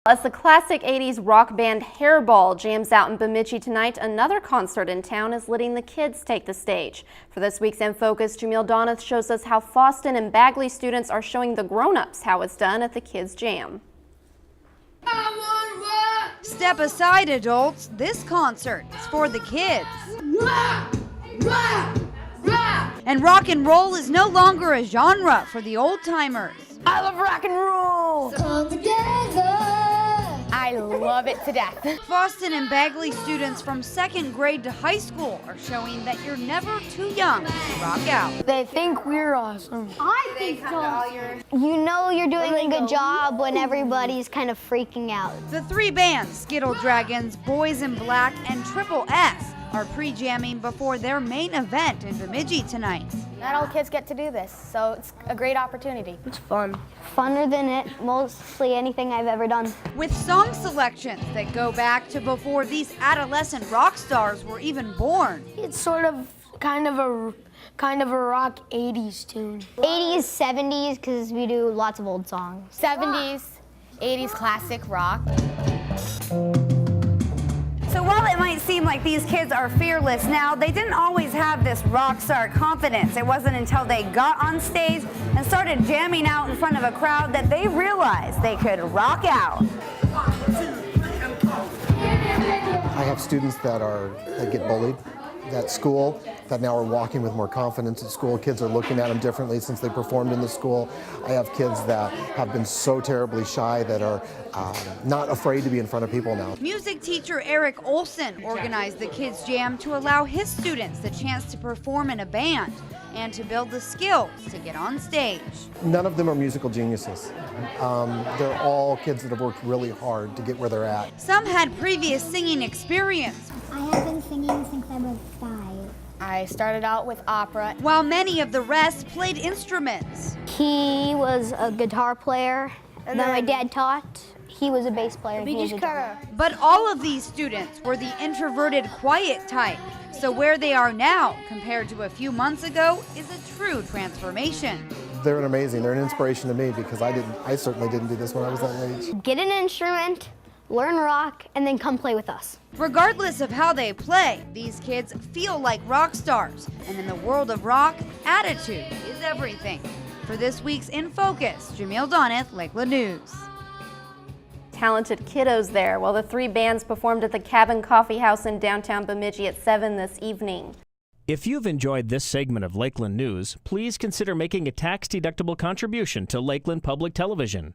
As the classic 80s rock band Hairball jams out in Bemidji tonight, another concert in town is letting the kids take the stage. For this week's In Focus, Jamil Donath shows us how Foston and Bagley students are showing the grown-ups how it's done at the Kids Jam. Step aside, adults. This concert is for the kids. And rock and roll is no longer a genre for the old-timers. I love rock and roll! Come together! I love it to death. Foston and Bagley students from 2nd grade to high school are showing that you're never too young to rock out. They think we're awesome. I think so. You know you're doing a good job when everybody's kind of freaking out. The three bands, Skittle Dragons, Boys in Black, and Triple S, are pre-jamming before their main event in Bemidji tonight. Not all kids get to do this, so it's a great opportunity. It's fun. Funner than mostly anything I've ever done. With song selections that go back to before these adolescent rock stars were even born. It's sort of kind of a rock 80s tune. 80s, 70s, because we do lots of old songs. 70s, 80s classic rock. So while it might seem like these kids are fearless now, they didn't always have this rock star confidence. It wasn't until they got on stage and started jamming out in front of a crowd that they realized they could rock out. I have students that get bullied at school that now are walking with more confidence at school. Kids are looking at them differently since they performed in the school. I have kids that have been so terribly shy that are not afraid to be in front of people now. Music teacher Eric Olson organized the Kids Jam to allow his students the chance to perform in a band and to build the skills to get on stage. None of them are musical geniuses. They're all kids that have worked really hard to get where they're at. Some had previous singing experience, I have been singing since I was 5. I started out with opera. while many of the rest played instruments. He was a guitar player that my dad taught. He was a bass player. He was a drummer. But all of these students were the introverted, quiet type. So where they are now, compared to a few months ago, is a true transformation. They're amazing. They're an inspiration to me because I certainly didn't do this when I was that age. Get an instrument, learn rock, and then come play with us. Regardless of how they play, these kids feel like rock stars. And in the world of rock, attitude is everything. For this week's In Focus, Jamil Donath, Lakeland News. Talented kiddos there, while the three bands performed at the Cabin Coffee House in downtown Bemidji at 7 this evening. If you've enjoyed this segment of Lakeland News, please consider making a tax-deductible contribution to Lakeland Public Television.